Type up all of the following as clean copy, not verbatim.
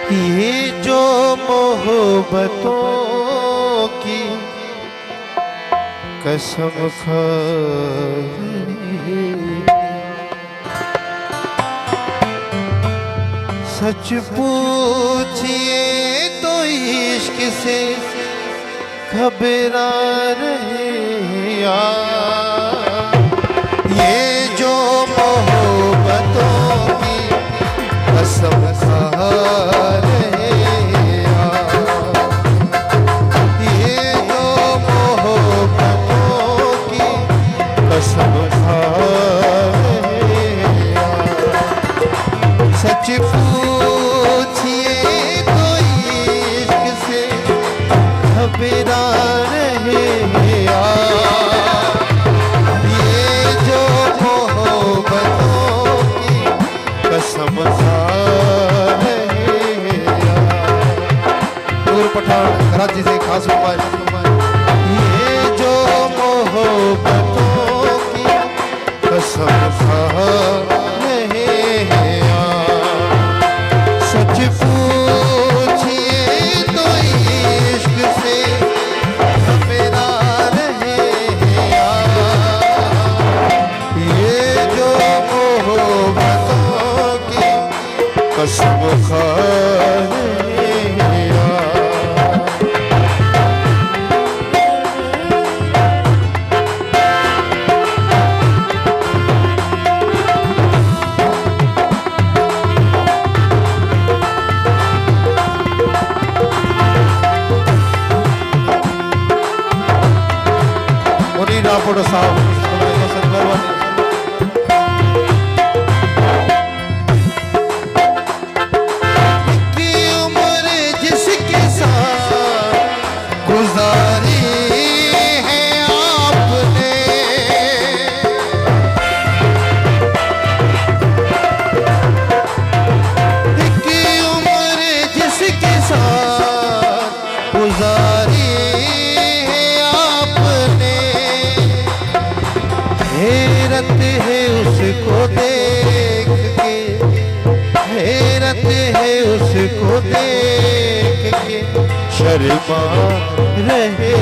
ये जो मोहब्बतों की कसम खाई, सच पूछिए तो इश्क से घबरा रहे यार। ये जो मोहब्बतों की कसम खा रहे यार, ये जो मोहब्बतों की कसम खा रहे यार। सच पूछिए तो इश्क से घबरा रहे यार। ये जो मोहब्बतों की कसम खा रहे यार। नूर पठान कराची से खास फरमाइश। ये जो मोहब्बतों की कसम खा रहे यार। सच पूछिए तो इश्क से घबरा रहे यार। ये जो मोहब्बतों की कसम खा रहे यार। मुनीर राठौड़ साहब की उम्र जिसके साथ गुजारी है आपने, की उम्र जिसके साथ गुजारी है आपने। हैरत है उसको देख के, हैरत है उसको देख के शर्मा रहे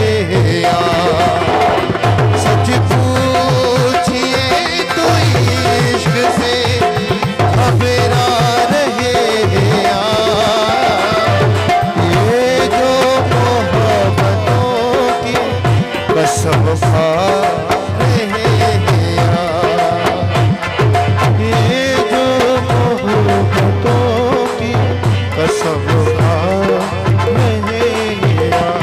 यार। सच पूछिए तो इश्क से घबरा रहे यार। ये जो मोहब्बतों की कसम खा रहे यार। ये जो मोहब्बतों की कसम खा रहे यार।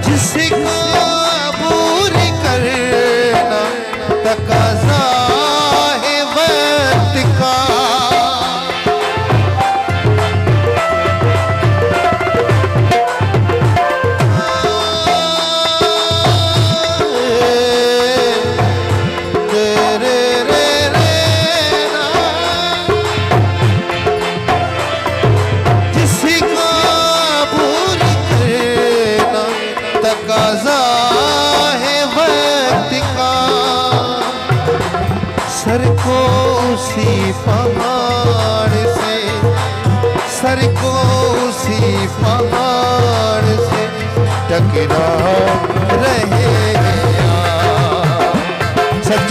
जिसको अबूर करना तकाज़ा है वक्त का, जिसको अबूर करना तकाज़ा है वक्त का। सर को उसी पहाड़ से, सर को उसी पहाड़ से टकरा रहे यार। सच